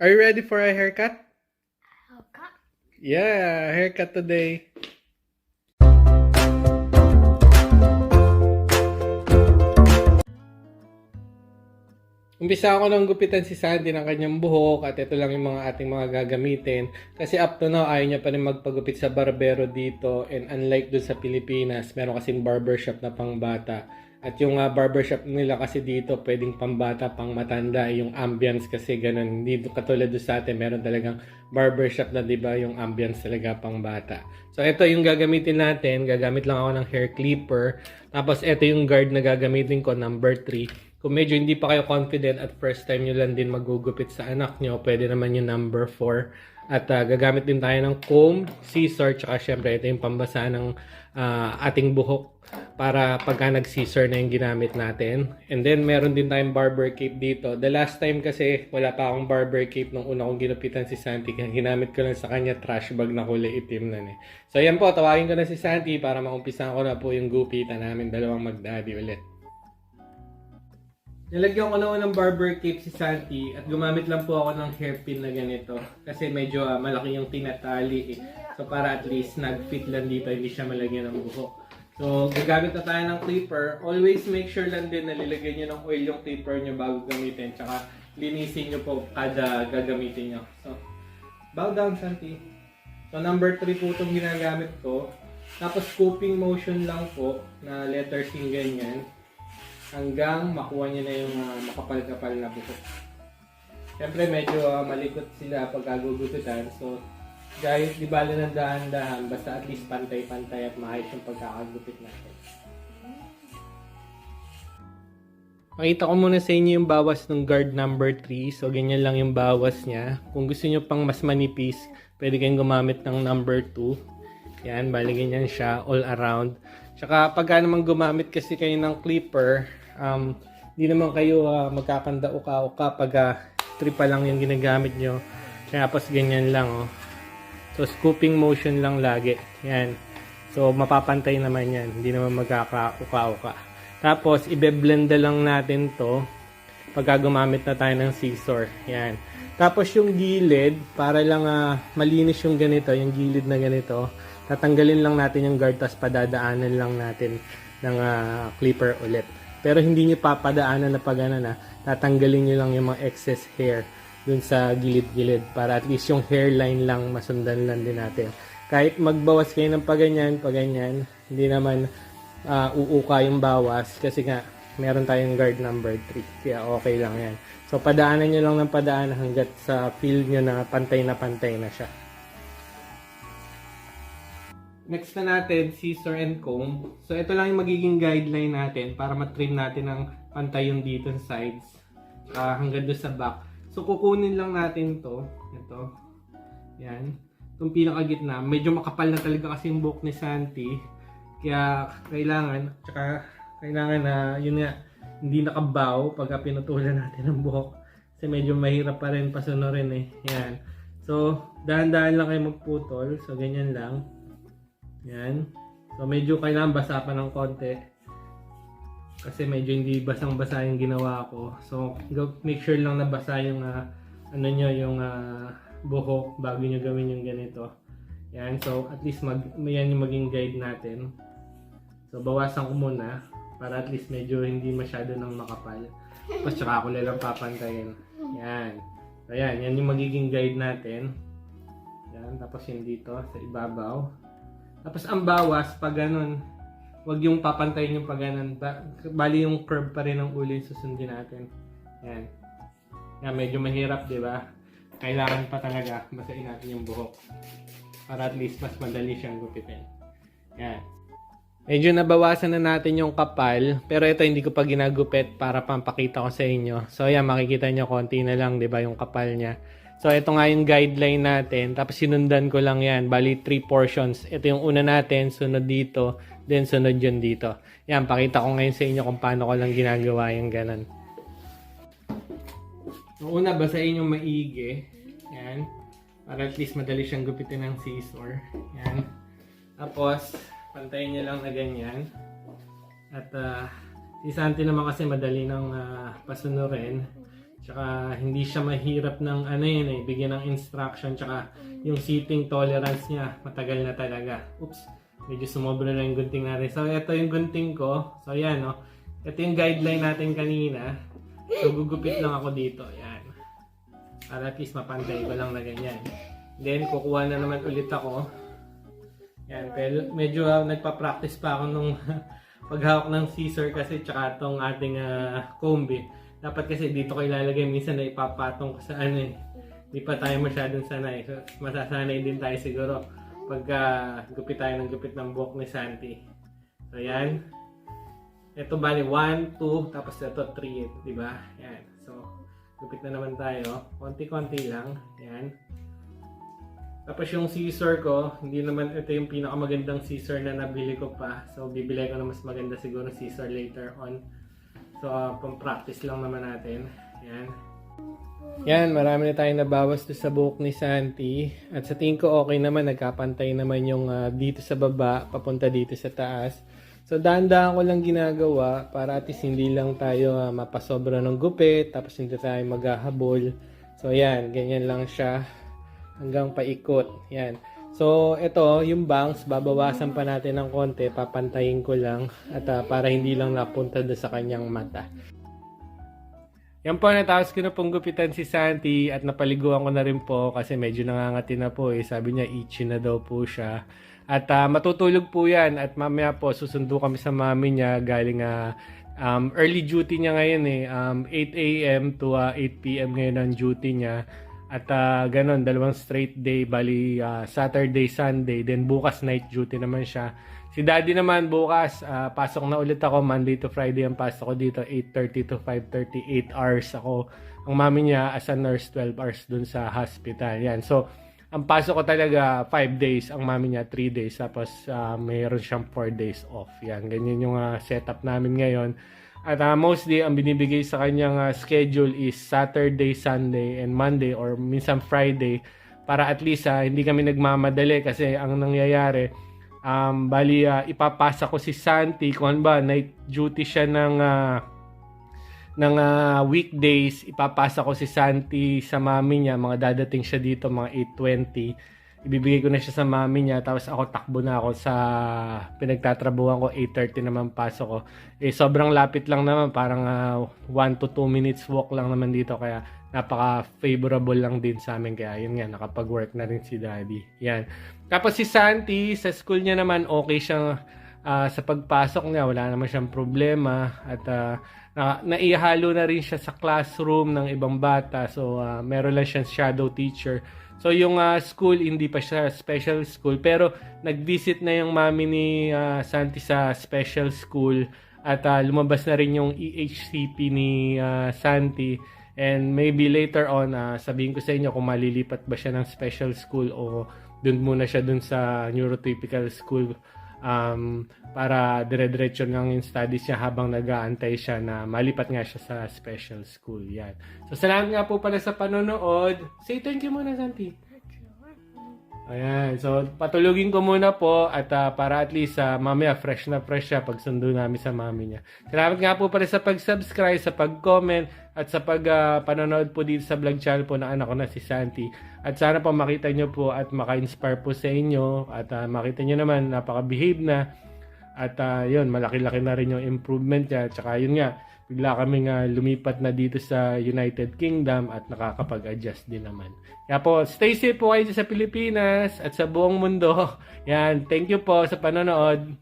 Are you ready for a haircut? Okay. Yeah, haircut today. Umpisa ako nang gupitan si Sandy ng kanyang buhok at ito lang yung mga ating mga gagamitin. Kasi up to now, ayaw niya pa rin magpagupit sa barbero dito. And unlike dun sa Pilipinas, meron kasing barbershop na pang bata. At yung barbershop nila kasi dito, pwedeng pambata, pang matanda. Yung ambience kasi ganun. Hindi katulad doon sa atin, meron talagang barbershop na, di ba, yung ambience talaga pang bata. So, ito yung gagamitin natin. Gagamit lang ako ng hair clipper. Tapos, ito yung guard na gagamitin ko, number 3. Kung medyo hindi pa kayo confident at first time nyo lang din magugupit sa anak nyo, pwede naman yung number 4. At gagamit din tayo ng comb, scissor, tsaka syempre ito yung pambasa ng ating buhok para pagka nag-scissor na yung ginamit natin. And then meron din tayong barber cape dito. The last time kasi wala pa akong barber cape nung una kong ginupitan si Santi. Ginamit ko lang sa kanya trash bag na kulay itim na eh. So yan po, tawagin ko na si Santi para maumpisan ko na po yung gupitan namin dalawang magdaddy ulit. Nilagyan ko na ng barber cape si Santi at gumamit lang po ako ng hairpin na ganito kasi medyo malaki yung tinatali eh. So para at least nag-fit lang dito, hindi siya malagyan ng buhok. So gagamit na tayo ng clipper. Always make sure lang din na nilagyan nyo ng oil yung clipper nyo bago gamitin. Tsaka linisin nyo po kada gagamitin nyo. So bow down Santi. So number 3 po itong ginagamit ko. Tapos scooping motion lang po na letters yung ganyan. Hanggang makuha niya na yung makapal-kapal na buhok. Siyempre medyo malikot sila pag gugupitan. So guys, di bala ng dahan-dahan. Basta at least pantay-pantay at maayos yung pagkakagupit natin. Makita ko muna sa inyo yung bawas ng guard number 3. So ganyan lang yung bawas niya. Kung gusto nyo pang mas manipis, pwede kayong gumamit ng number 2. Yan, bali ganyan siya all around. Tsaka pagka naman gumamit kasi kayo ng clipper, hindi naman kayo magkakanda uka-uka pag 3 pa lang yung ginagamit nyo. Tapos ganyan lang oh. So scooping motion lang lagi. Yan. So mapapantay naman yan. Hindi naman magkaka-uka-uka. Tapos ibe-blend lang natin to pagka gumamit na tayo ng scissor. Yan. Tapos yung gilid, para lang malinis yung ganito, yung gilid na ganito, tatanggalin lang natin yung guard tapos padadaanan lang natin ng clipper ulit. Pero hindi nyo papadaanan na pag tatanggalin nyo lang yung mga excess hair dun sa gilid-gilid para at least yung hairline lang masundan lang din natin. Kahit magbawas kayo ng paganyan, hindi naman uuka yung bawas kasi nga meron tayong guard number 3. Kaya okay lang yan. So padaanan nyo lang ng padaanan hanggat sa feel nyo na pantay na siya. Next na natin, scissor and comb. So, ito lang yung magiging guideline natin para matrim natin ng pantay yung dito sa sides. Hanggang doon sa back. So, kukunin lang natin to. Ito. Yan. Itong pinakagitna. Medyo makapal na talaga kasi yung buhok ni Santi. Kaya, kailangan na, yun nga, hindi nakabaw pagka pinutulan natin ang buhok. Kasi medyo mahirap pa rin pasunurin eh. Yan. So, dahan-dahan lang kayo magputol. So, ganyan lang. Yan. So, medyo kailangan basa pa ng konti. Kasi medyo hindi basang-basa yung ginawa ko. So, make sure lang na basa yung, yung buhok bago nyo gawin yung ganito. Yan. So, at least yan yung maging guide natin. So, bawasan ko muna para at least medyo hindi masyado nang makapal. Tapos, tsaka ako lang papantayin. Yan. So, yan. Yan yung magiging guide natin. Yan. Tapos, yung dito sa ibabaw. Tapos ang bawas, pag ganun, wag yung papantayin yung pag ganun. Bali yung curve pa rin ng ulo yung susundin natin. Yan. Yan, medyo mahirap, di ba? Kailangan pa talaga basahin natin yung buhok. Para at least mas madali siyang gupitin. Yan. Medyo nabawasan na natin yung kapal. Pero ito hindi ko pa ginagupit para pampakita ko sa inyo. So yan, makikita nyo konti na lang, di ba, yung kapal niya. So, ito nga yung guideline natin. Tapos, sinundan ko lang yan. Bali, 3 portions. Ito yung una natin. Sunod dito. Then, sunod yun dito. Yan, pakita ko ngayon sa inyo kung paano ko lang ginagawa yung ganun. So, una, basahin yung maigi. Yan. Para at least madali siyang gupitin ng scissor. Yan. Tapos, pantayin nyo lang na ganyan. At, si Santi naman kasi madali ng pasunurin. Tsaka hindi siya mahirap ng ano yun eh, bigyan ng instruction. Tsaka yung seating tolerance niya, matagal na talaga. Oops, medyo sumobra na yung gunting natin. So ito yung gunting ko. So yan no. Ito yung guideline natin kanina. So gugupit lang ako dito. Yan. Para at least mapantay ko lang na ganyan. Then kukuha na naman ulit ako. Yan. Pero medyo nagpa-practice pa ako nung paghawak ng scissor kasi tsaka itong ating comb eh. Dapat kasi dito ko ilalagay, minsan na ipapatong ko sa ano eh. Hindi pa tayo masyadong sanay. So masasanay din tayo siguro pagka gupit tayo ng gupit ng buhok ni Santi. So yan. Ito bali 1, 2, tapos ito 3, di ba? Yan. So gupit na naman tayo. Konti-konti lang. Yan. Tapos yung scissor ko, hindi naman ito yung pinakamagandang scissor na nabili ko pa. So, bibili ko na mas maganda siguro scissor later on. So, pang-practice lang naman natin. Yan. Yan, marami na tayong nabawas sa buhok ni Santi. At sa tingin ko okay naman, nagkapantay naman yung dito sa baba, papunta dito sa taas. So, dahan-dahan ko lang ginagawa para at least hindi lang tayo mapasobra ng gupit, tapos hindi tayo maghahabol. So, yan, ganyan lang siya. Hanggang paikot. Yan. So, ito, yung bangs, babawasan pa natin ng konti. Papantayin ko lang. At para hindi lang napunta doon sa kanyang mata. Yan po, natapos ko na pong gupitan si Santi. At napaliguan ko na rin po kasi medyo nangangati na po eh. Sabi niya, itchy na daw po siya. At matutulog po yan. At mamaya po, susundo kami sa mami niya. Galing early duty niya ngayon eh. 8 a.m. to 8 p.m. ngayon ang duty niya. At ganon, 2 straight day, bali Saturday, Sunday, then bukas night duty naman siya. Si Daddy naman bukas, pasok na ulit ako, Monday to Friday ang pasok ko dito, 8:30 to 5:30, 8 hours ako. Ang mami niya as a nurse, 12 hours dun sa hospital. Yan, so ang pasok ko talaga 5 days, ang mami niya 3 days, tapos mayroon siyang 4 days off. Yan, ganyan yung setup namin ngayon. At mostly, ang binibigay sa kanyang schedule is Saturday, Sunday, and Monday or minsan Friday para at least hindi kami nagmamadali kasi ang nangyayari, bali ipapasa ko si Santi kung ano ba, night duty siya ng weekdays, ipapasa ko si Santi sa mami niya, mga dadating siya dito mga 8:20. Ibibigay ko na siya sa mami niya, tapos ako takbo na ako sa pinagtatrabuhan ko, 8:30 naman pasok ko. Eh, sobrang lapit lang naman, parang 1 to 2 minutes walk lang naman dito, kaya napaka-favorable lang din sa amin. Kaya yun nga, nakapag-work na rin si Daddy. Yan. Tapos si Santi, sa school niya naman, okay siyang sa pagpasok niya, wala naman siyang problema. At naihalo na rin siya sa classroom ng ibang bata. So, meron lang siyang shadow teacher. So yung school, hindi pa siya special school, pero nag-visit na yung mami ni Santi sa special school at lumabas na rin yung EHCP ni Santi, and maybe later on sabihin ko sa inyo kung malilipat ba siya ng special school o dun muna siya dun sa neurotypical school para dire-diretso lang yung studies niya habang nag-aantay siya na malipat nga siya sa special school. Yan. So, salamat nga po pala sa panonood. Say thank you muna, Santi. Ayan. So, patulugin ko muna po at para at least mamaya fresh na fresh siya pag sundo namin sa mami niya. Salamat nga po pala sa pag-subscribe, sa pag-comment at sa panonood po dito sa vlog channel po ng anak ko na si Santi. At sana po makita nyo po at maka-inspire po sa inyo at makita nyo naman napaka-behave na at yun, malaki-laki na rin yung improvement niya. Tsaka yun nga, bigla kaming lumipat na dito sa United Kingdom at nakakapag-adjust din naman. Kaya po, stay safe po kayo sa Pilipinas at sa buong mundo. Yan, thank you po sa panonood.